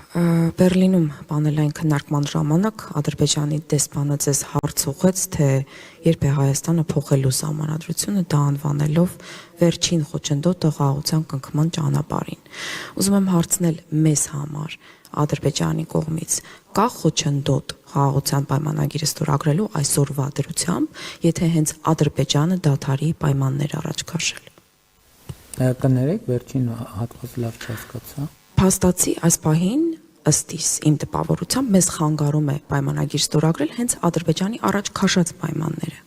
Բերլինում պանելային քննարկման ժամանակ Ադրբեջանի դեսպանը ձեզ հարց ուղղեց, թե երբ է Հայաստանը փոխելու սահմանադրությունը, դա անվանելով վերջին խոչընդոտը խաղաղության կնքման ճանապարհին։ Ուզում եմ հարցնել մեզ համար Ադրբեջանի կողմից կա խոչընդոտ խաղաղության պայմանագիրը ստորագրելու այսօրվա դրությամբ, եթե հենց Ադրբեջանը դադարի պայմաններ առաջ քաշել։ Կներեք, վերջին հատվածը լավ չհասկացա։ Փաստացի այս պահին ըստ իմ տպավորությամբ մեզ խանգարում է պայմանագիր ստորագրել հենց Ադրբեջանի առաջ քաշած պայմանները։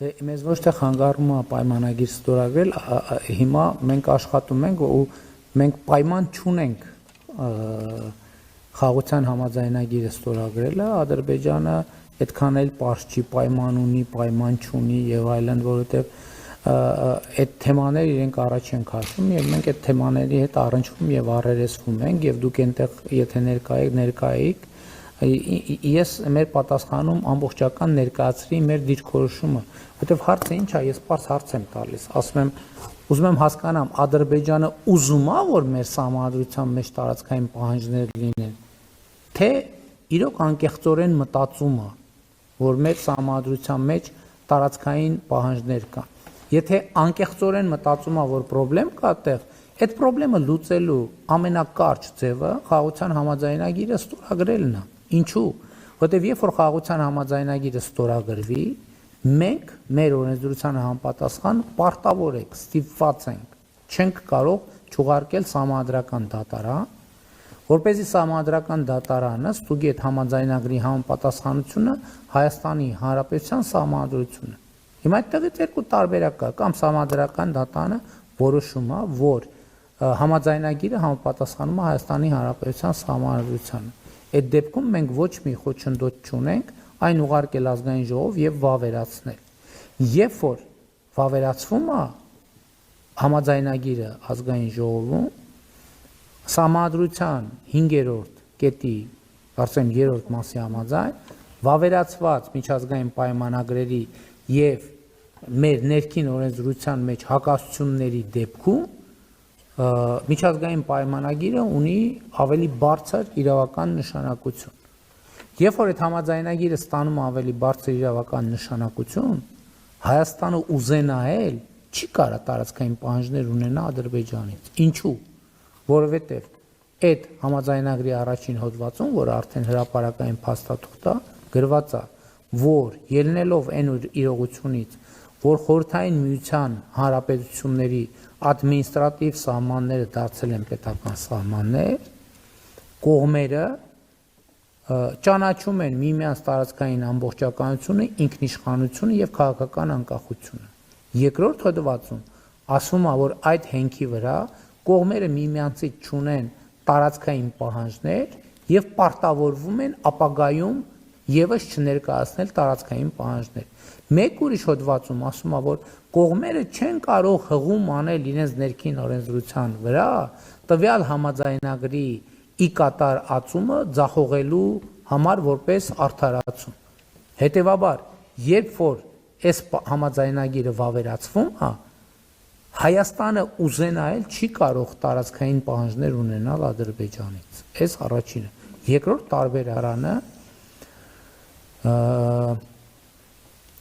Դե մեզ ոչ թե խանգարում է պայմանագիր ստորագրել, հիմա մենք աշխատում ենք ու մենք պայման չունենք խաղաղության համաձայնագիրը ստորագրելը, Ադրբեջանը այդքան էլ պարզ չի, պայման ունի, պայման չունի եւ այլն, որովհետեւ այդ թեմաները իրենք առաջ են քաշում եւ մենք այդ թեմաների հետ առնչվում եւ առերեսվում ենք եւ դուք այնտեղ եթե ներկայեք ես մեր պատասխանում ամբողջական ներկայացրի մեր դիրքորոշումը, որովհետեւ հարցը ինչ է, ես պարզ հարց եմ տալիս, ասում եմ ուզում եմ հասկանամ Ադրբեջանը ուզում է որ մեր սահմանադրության մեջ տարածքային պահանջներ լինեն, թե իրոք անկեղծորեն մտածում է որ մեր սահմանադրության մեջ տարածքային պահանջներ կան։ Եթե անկեղծորեն մտածում է որ խնդրեմ կա այդտեղ, այդ խնդրեմը լուծելու ամենակարճ ձևը խաղաղության համաձայնագիրը ստորագրելն է։ Ինչու՞։ Որտեվ երբ որ խաղաղության համաձայնագիրը ստորագրվի, մենք մեր օրենսդրությանը համապատասխան պարտավոր ենք, ստիպված ենք, չենք կարող չուղարկել սահմանադրական դատարան, որպեսզի սահմանադրական դատարանը ստուգի այդ համաձայնագրի համապատասխանությունը Հայաստանի Հանրապետության սահմանադրությունը։ Հիմա այդտեղից երկու տարբերակ կա, կամ սահմանադրական դատարանը որոշում է, որ համաձայնագիրը համապատասխանում է Հայաստանի Հանրապետության սահմանադրությանը։ Այդ դեպքում մենք ոչ մի խոչընդոտ չունենք այն ուղարկել ազգային ժողով եւ վավերացնել։ Երբ որ վավերացվում է համաձայնագիրը ազգային ժողովում, սահմանադրության 5-րդ կետի, կարծեմ 3-րդ մասի համաձայն, վավերացված միջազգային պայմանագրերի եւ մեր ներքին օրենսդրության մեջ հակասությունների դեպքում միջազգային պայմանագիրը ունի ավելի բարձր իրավական նշանակություն։ Երբ որ այդ համաձայնագիրը ստանում ավելի բարձր իրավական նշանակություն, Հայաստանը ուզենայել չի կարող տարածքային պահանջներ ունենա Ադրբեջանից։ Ինչու՞։ Որովհետև այդ համաձայնագրի առաջին հոդվածում, որ արդեն հրապարակային փաստաթուղթ է, գրված է, որ ելնելով այն իրողությունից, որ խորհրդային միության հանրապետությունների ադմինիստրատիվ սահմանները դարձել են պետական սահմաններ, կողմերը ճանաչում են միմյանց տարածքային ամբողջականությունը, ինքնիշխանությունը եւ քաղաքական անկախությունը։ Երկրորդ հոդվածում ասվում է, որ այդ հենքի վրա կողմերը միմյանցից չունեն տարածքային պահանջներ եւ պարտավորվում են ապագայում եւս չներկայացնել տարածքային պահանջներ։ Մեկ ուրիշ հոդվածում ասում է, որ կողմերը չեն կարող հղում անել իրենց ներքին օրենսդրության վրա տվյալ համաձայնագրի ի կատար ածումը ձախողելու համար որպես արդարացում։ Հետևաբար, երբ որ այս համաձայնագիրը վավերացվում է, Հայաստանը ուզենայել չի կարող տարածքային պահանջներ ունենալ Ադրբեջանից։ Այս առաջինը։ Երկրորդ տարբերակը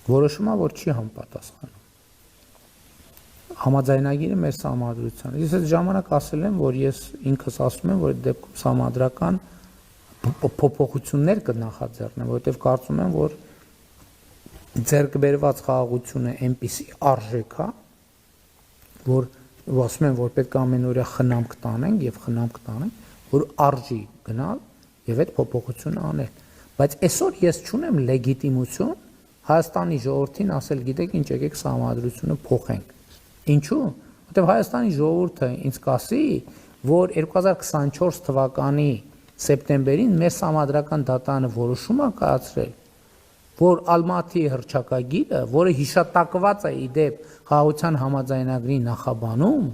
որոշումը որ չի համապատասխանում համաձայնագիրը մեր սահմանադրությանը։ Ես այդ ժամանակ ասել եմ, որ ես ինքս ասում եմ, որ այդ դեպքում սահմանադրական փոփոխություններ կնախաձեռնեմ, որովհետև կարծում եմ, որ ձեռք բերված խաղաղությունը այնպիսի արժեք է, որ ասում եմ, որ պետք է ամենօրյա խնամք տանենք եւ խնամք տանենք, որ արժի գնալ եւ այդ փոփոխությունը անել։ Բայց այսօր ես չունեմ լեգիտիմություն Հայաստանի ժողովրդին ասել, գիտեք ինչ, եկեք սահմանադրությունը փոխենք։ Ինչու՞։ Որտեղ Հայաստանի ժողովուրդը ինձ կասի, որ 2024 թվականի սեպտեմբերին մեր սահմանադրական դատարանը որոշում է կայացրել, որ Ալմատի հռչակագիրը, որը հիշատակված է ի դեպ խաղաղության համաձայնագրի նախաբանում,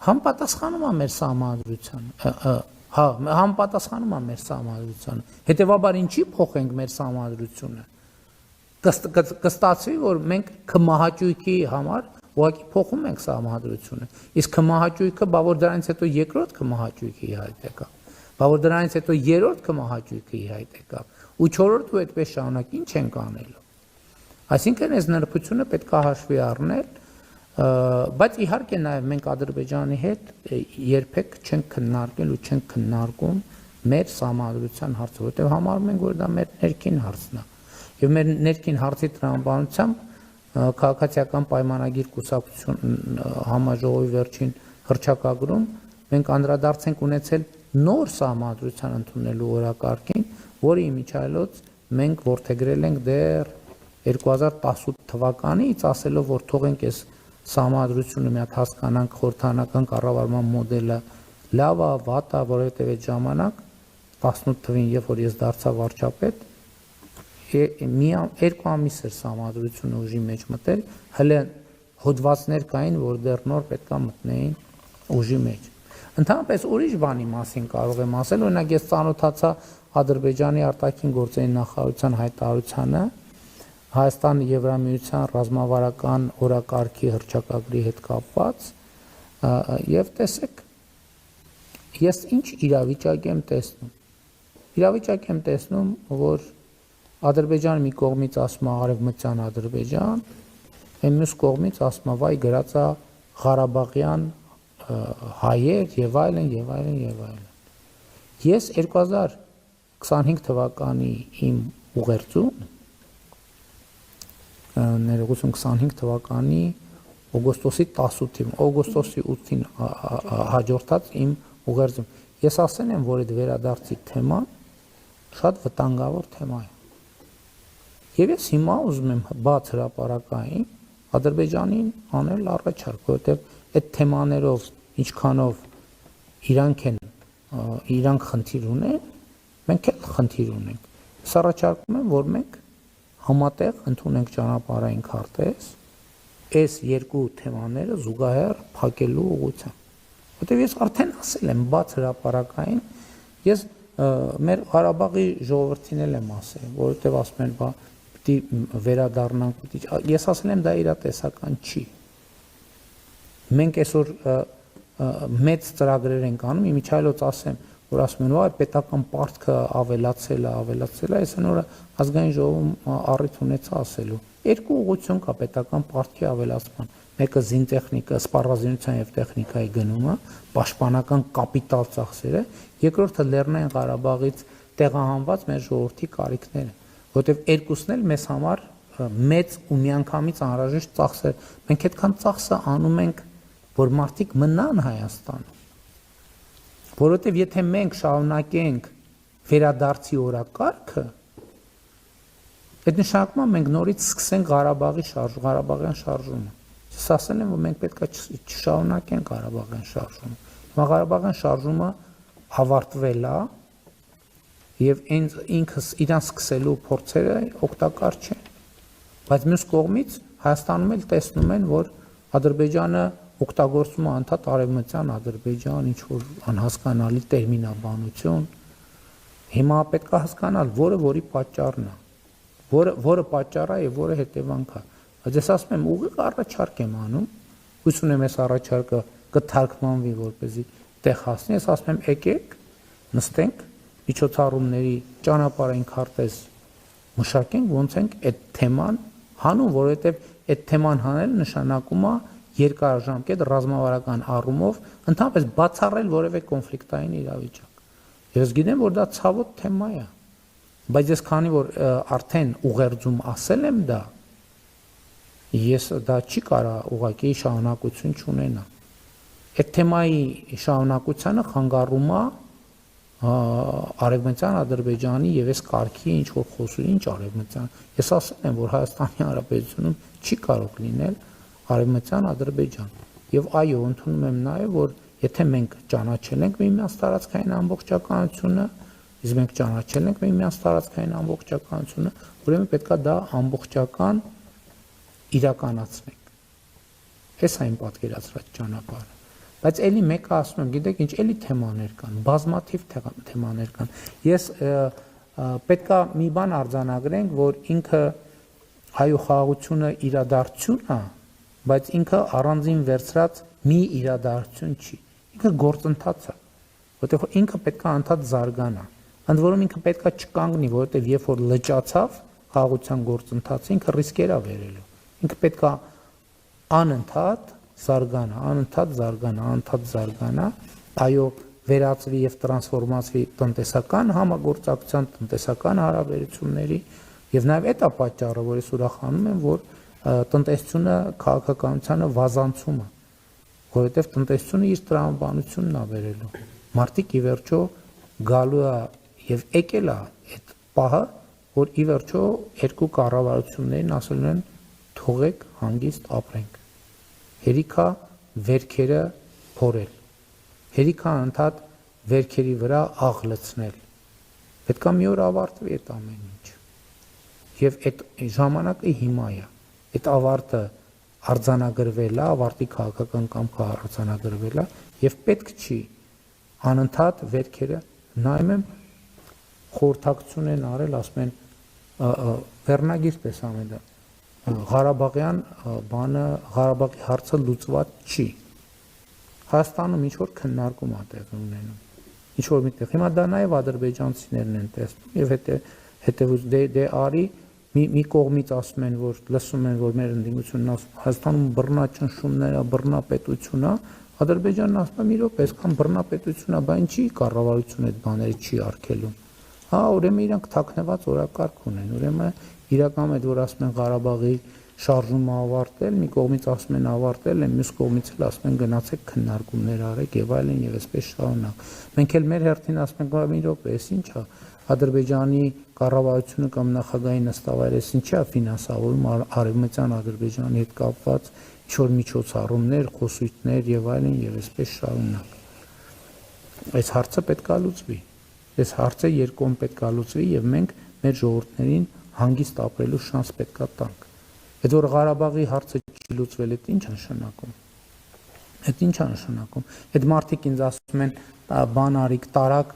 համապատասխանում է մեր սահմանադրությանը։ Համապատասխանում է մեր սահմանադրությանը։ Հետևաբար ինչի փոխենք մեր սահմանադրությունը։ Կստացվի, որ մենք քմահաճույքի համար ուղղակի փոխում ենք սահմանադրությունը։ Իսկ քմահաճույքը, բա որ դրանից հետո երկրորդ քմահաճույքի իհարկե կա։ Բա որ դրանից հետո երրորդ կմահաճույքը ի հայտ եկավ ու չորրորդը այդպես շարունակ ինչ ենք անելու։ Այսինքն այս նրբությունը պետք է հաշվի առնել, բայց իհարկե նաև մենք Ադրբեջանի հետ երբեք չենք քննարկել ու չենք քննարկում մեր սահմանադրության հարցը, որտեղ համարում ենք, որ դա մեր ներքին հարցն է։ Եվ մեր ներքին հարցի տրամաբանությամբ քաղաքացիական պայմանագիր կուսակցություն համաժողովի վերջին հռչակագրում մենք անդրադարձ ենք ունեցել նոր սահմանադրության ընդունելու օրակարգին, որի միջայլոց մենք որդեգրել ենք դեռ 2018 թվականից, ասելով, որ թողենք այս սահմանադրությունը մի հատ հասկանանք խորհրդանական կառավարման մոդելը լավ է, վատ է, որովհետև այդ ժամանակ 18 թվին, երբ որ ես դարձա վարչապետ, երկու ամիս էր սահմանադրությունը ուժի մեջ մտել, հələ հոդվածներ կային, որ դեռ նոր պետք է մտնեին ուժի մեջ։ Ընդհանրապես ուրիշ բանի մասին կարող եմ ասել, օրինակ ես ծանոթացա Ադրբեջանի արտաքին գործերի նախարարության հայտարարությանը Հայաստան Եվրամիության ռազմավարական օրակարգի հռչակագրի հետ կապված եւ տեսեք ես ինչ իրավիճակ եմ տեսնում։ Իրավիճակ եմ տեսնում, որ Ադրբեջանը մի կողմից ասում է արևմտյան Ադրբեջան, այն մյուս կողմից ասում է վայ գրածա Ղարաբաղյան հայեր եւ այլն եւ այլն եւ այլն։ Ես 2025 թվականի իմ ուղերձում ներողություն 25 թվականի օգոստոսի 18-ին, օգոստոսի 8-ին հաջորդած իմ ուղերձում ես ասել եմ, որ այդ վերադարձի թեման շատ վտանգավոր թեմա է։ Եվ ես հիմա ուզում եմ բաց հրապարակային Ադրբեջանին անել առաջարկ, որովհետև այդ թեմաներով ինչքանով իրանք խնդիր ունեն, մենք էլ խնդիր ունենք։ Ես առաջարկում եմ, որ մենք համատեղ ընդունենք ճանապարհային քարտեզ, այս երկու թեմաները զուգահեռ փակելու ուղղությամբ։ Որտեւ ես արդեն ասել եմ բաց հրապարակային, ես մեր Ղարաբաղի ժողովրդին էլ եմ ասել, որովհետեւ ասում են, բա պիտի վերադառնանք, ես ասել եմ դա իրատեսական չի։ Մենք այսօր մեծ ծրագրեր ենք անում, իմիջայլոց ասեմ, որ ասում են, վայ պետական պարտքը ավելացել է, այս նորը ազգային ժողովում առիթ ունեցա ասելու։ Երկու ուղղություն կա պետական պարտքի ավելացման։ Մեկը զինտեխնիկա, սպառազինության եւ տեխնիկայի գնումը, պաշտպանական կապիտալ ծախսերը, երկրորդը Լեռնային Ղարաբաղից տեղահանված մեր ժողովրդի կարիքները, որովհետեւ երկուսն էլ մեզ համար մեծ ու միանգամից անհրաժեշտ ծախսեր։ Մենք այդքան ծախսը անում ենք, որ մարդիկ մնան Հայաստանում։ Որովհետև եթե մենք շարունակենք վերադարձի օրակարգը, այդ նշանակում է մենք նորից սկսենք Ղարաբաղյան շարժումը։ Ես ասել եմ, որ մենք պետք է չշարունակենք Ղարաբաղյան շարժումը։ Հիմա Ղարաբաղյան շարժումը ավարտվել է եւ ինքս իրան սկսելու փորձերը օգտակար չեն։ Բայց մյուս կողմից Հայաստանում էլ տեսնում են, որ Ադրբեջանը օգտագործում է անդադ արևմտյան Ադրբեջան, ինչ որ անհասկանալի տերմինաբանություն։ Հիմա պետք է հասկանալ, որի պատճառն է, որը պատճառ է եւ որը հետևանք է։ Բայց ես ասում եմ, ուղիղ առաջարկ եմ անում, հույս ունեմ այս առաջարկը կթարգմանվի, որպեսզի տեղ հասնի, ես ասում եմ, եկեք, նստենք, միջոցառումների ճանապարհային քարտեզ մշակենք, ոնց ենք այդ թեման հանում, որովհետեւ այդ թեման հանելը նշանակում է երկարաժամկետ ռազմավարական առումով ընդհանրապես բացառել որևէ կոնֆլիկտային իրավիճակ։ Ես գիտեմ, որ դա ցավոտ թեմա է, բայց ես քանի որ արդեն ուղերձում ասել եմ դա, ես դա չի կարա ուղղակի շարունակություն չունենա։ Այդ թեմայի շարունակությանը խանգարում է արևմտյան Ադրբեջանի եւ այս կարգի ինչ որ խոսում, ինչ արևմտյան։ Ես ասել եմ, որ Հայաստանի Հանրապետությունում չի կարող լինել արևմտյան Ադրբեջան։ Եվ այո, ընդունում եմ նաև, որ եթե մենք ճանաչել ենք միմյանց տարածքային ամբողջականությունը, իսկ մենք ճանաչել ենք միմյանց տարածքային ամբողջականությունը, ուրեմն պետք է դա ամբողջական իրականացնենք։ Այս այն պատկերացրած ճանապարհը։ Բայց էլի մեկը ասում եմ, գիտեք ինչ, էլի թեմաներ կան, բազմաթիվ թեմաներ կան։ Ես պետք է մի բան արձանագրենք, որ ինքը հայո խաղաղությունը իրադարձություն է, բայց ինքը առանձին վերցրած մի իրադարձություն չի։ Ինքը գործընթաց է։ որտեղ ինքը պետք է անդադ զարգանա։ Ընդ որում ինքը պետք է չկանգնի, որովհետև երբ որ լճացավ խաղաղության գործընթացը, ինքը ռիսկեր է վերելու։ Ինքը պետք է անընդհատ զարգանա, այո, վերածվի եւ տրանսֆորմացվի տնտեսական համագործակցության, տնտեսական հարաբերությունների եւ նաեւ այդ է պատճառը, որ ես ուրախանում եմ, որ տնտեսությունը քաղաքականությանը վազանցում է, որովհետեւ տնտեսությունը իր տրամաբանությունն է վերելու։ Մարդիկ ի վերջո գալու է եւ եկել է այդ պահը, որ ի վերջո երկու կառավարություններին ասելու են թողեք հանգիստ ապրենք։ Հերիքա վերքերը փորել։ Հերիքա անդադ վերքերի վրա աղ լցնել։ Պետք է մի օր ավարտվի այդ ամեն ինչ։ Եվ այդ ժամանակը հիմա է։ Այդ ավարտը արձանագրվել է, ավարտի քաղաքական կամքը արձանագրվել է եւ պետք չի անընդհատ վերքերը նայում եմ խորհրդակցություն են արել, ասում են վերնագիր տեսամ դա Ղարաբաղյան բանը Ղարաբաղի հարցը լուծված չի։ Հայաստանում ինչ որ քննարկում է տեղի ունենում։ Ինչ որ միտեղ։ Հիմա դա նաև ադրբեջանցիներն են տեսնում եւ հետեւուց դե արի մի կողմից ասում են, որ լսում են, որ մեր ընդդիմությունն Հայաստանում բռնաճնշումներ է, բռնապետություն է, Ադրբեջանն ասում է՝ «Մի րոպե, այսքան բռնապետություն է, բա ինչի կառավարություն այդ բաները չի արգելում»։ Հա, ուրեմն իրանք թաքնված օրակարգ ունեն, ուրեմն իրական այդ որ ասում են Ղարաբաղի շարժումը ավարտել, մի կողմից ասում են ավարտել են, մյուս կողմից էլ ասում են գնացեք քննարկումներ արեք եւ այլն եւ այսպես շարունակ։ Մենք էլ մեր հերթին ասում ենք՝ «Մի րոպե, էս ի՞նչ է»։ Ադրբեջանի կառավարությունը կամ նախագահի նստավայրը ինչ է ֆինանսավորում արևմտյան Ադրբեջանի հետ կապված ինչ-որ միջոցառումներ, խոսույթներ եւ այլն եւ այսպես շարունակ։ Այս հարցը պետք է լուծվի։ Այս հարցը երկկողմ պետք է լուծվի եւ մենք մեր ժողովուրդներին հանգիստ ապրելու շանս պետք է տանք։ Այդ որ Ղարաբաղի հարցը չի լուծվել, դա ի՞նչ է նշանակում։ Այդ ի՞նչ է նշանակում։ Այդ մարդիկ ինձ ասում են բան արիք տարակ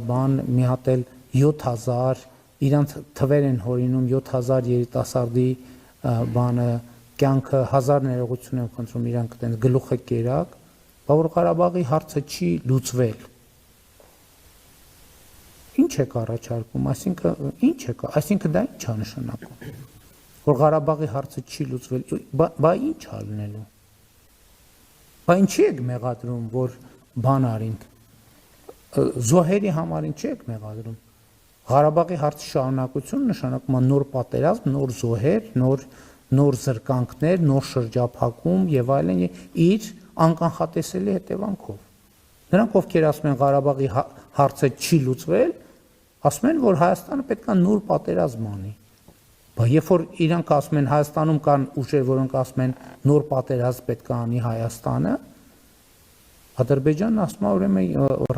բան մի հատ էլ 7000 իրանց թվեր են հորինում 7000 երիտասարդի բանը կյանքը 1000 ներողություն եմ խնդրում իրանք այտենց գլուխը կերակ, բա որ Ղարաբաղի հարցը չի լուծվել։ Ինչ է առաջարկում, այսինքն դա ինչ է նշանակում, որ Ղարաբաղի հարցը չի լուծվել, բա ինչ է լինելու։ Բա ինչի եք մեղադրում, որ բան արինք, զոհերի համար ինչի եք մեղադրում։ Ղարաբաղի հարցի շարունակություն նշանակում է նոր պատերազմ, նոր զոհեր, նոր զրկանքներ, նոր շրջափակում եւ այլն իր անկանխատեսելի հետևանքով։ Նրանք ովքեր ասում են Ղարաբաղի հարցը չի լուծվել, ասում են, որ Հայաստանը պետք է նոր պատերազմ անի։ Բա երբ որ իրանք ասում են Հայաստանում կան ուժեր, որոնք ասում են նոր պատերազմ պետք է անի Հայաստանը, Ադրբեջանն ասում է ուրեմն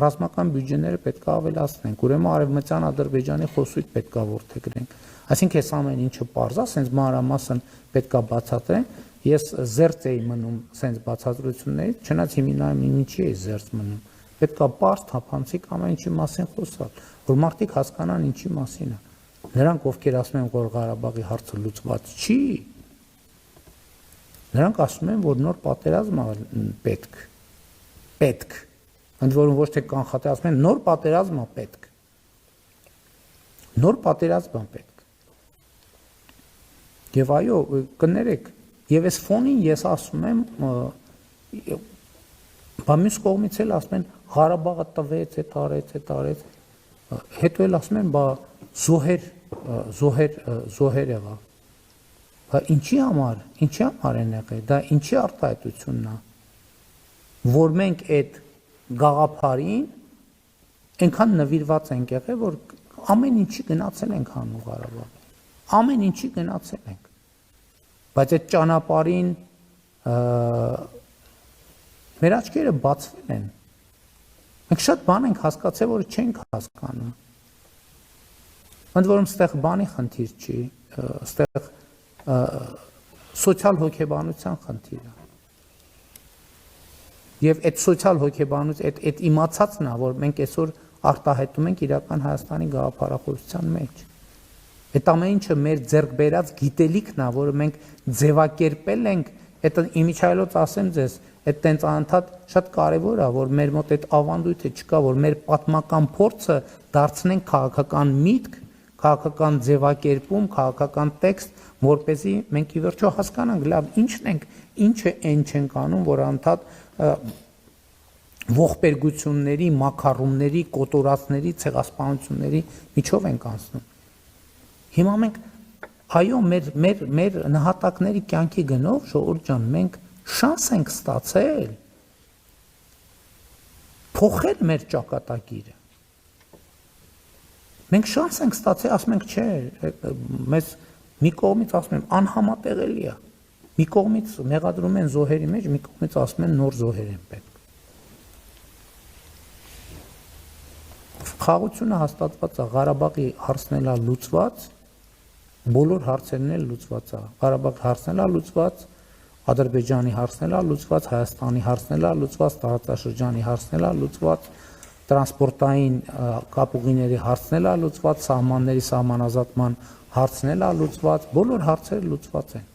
ռազմական բյուջեները պետք է ավելացնենք, ուրեմն արևմտյան Ադրբեջանի խոսույթ պետք է որդեգրենք։ Այսինքն այս ամեն ինչը պարզ է, ասենց մանրամասն պետք է բացատրենք։ Ես զերծ էի մնում ասենց բացատրություններից, չնայած հիմա ինչի է զերծ մնում։ Պետք է պարզ թափանցիկ ամեն ինչի մասին խոսալ, որ մարդիկ հասկանան ինչի մասին է։ Նրանք ովքեր ասում են, որ Ղարաբաղի հարցը լուծված չի, նրանք ասում են, որ նոր պատերազմ պետք։ Ընդ որում ոչ թե կանխատեսել, ասում են նոր պատերազմ պետք։ Նոր պատերազմ պետք։ Եվ այո, կներեք, եւ այս ֆոնին ես ասում եմ, բա մյուս կողմից էլ ասում են Ղարաբաղը տվեց, այդ արեց, հետո էլ ասում են, բա զոհեր եղավ։ Բա ինչի համար են եղել, դա ինչի արտահայտությունն է, որ մենք այդ գաղափարին այնքան նվիրված ենք եղել, որ ամեն ինչի գնացել ենք հանու Ղարաբաղի, ամեն ինչի գնացել ենք, բայց այդ ճանապարհին մեր աչքերը բացվել են, մենք շատ բան ենք հասկացել, որ չենք հասկանում, ընդ որում ստեղ բանի խնդիր չի, ստեղ սոցիալ հոգեբանության խնդիր է։ Եվ այդ սոցիալ հոգեբանություն, այդ իմացածն է, որ մենք այսօր արտահայտում ենք իրական Հայաստանի գաղափարախոսության մեջ։ Այդ ամեն ինչը մեր ձեռք բերած գիտելիքն է, որը մենք ձևակերպել ենք Այդ իմիջայլոց ասեմ ձեզ, այդ տենց անընդհատ շատ կարևոր է, որ մեր մոտ այդ ավանդույթը չկա, որ մեր պատմական փորձը դարձնենք քաղաքական միտք, քաղաքական ձևակերպում, քաղաքական տեքստ, որպեսզի մենք ի վերջո հասկանանք, լավ, ինչը այն չենք անում, որ անընդհատ ողբերգությունների, մակարոնների, կոտորածների, ցեղասպանությունների միջով ենք անցնում։ Հիմա մենք այո, մեր նահատակների կյանքի գնով, ժողովուրդ ջան, մենք շանս ենք ստացել փոխել մեր ճակատագիրը։ Մենք շանս ենք ստացել, ասում ենք, չէ, մեզ մի կողմից ասում են անհամատեղելի է։ Մի կողմից մեղադրում են զոհերի մեջ, մի կողմից ասում են նոր զոհեր են պետք։ Խաղաղությունը հաստատված է, Ղարաբաղի հարցն է լուծված, բոլոր հարցերն էլ լուծված է։ Ղարաբաղի հարցն է լուծված, Ադրբեջանի հարցն է լուծված, Հայաստանի հարցն է լուծված, տարածաշրջանի հարցն է լուծված, տրանսպորտային կապուղիների հարցն է լուծված, սահմանների սահմանազատման հարցն է լուծված, բոլոր հարցերը լուծված են։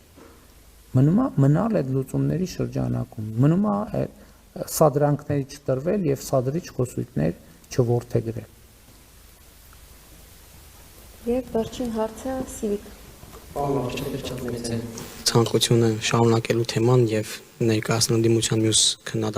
Մնում է մնալ այդ լուծումների շրջանակում, մնում է սադրանքների չտրվել եւ սադրիչ խոսույթներ չորթեգրել։ Եվ վերջին հարցը Սիվիկ։ Ցանկությունը շարունակելու թեման եւ ներկայացնելու դիմության մյուս քննադատ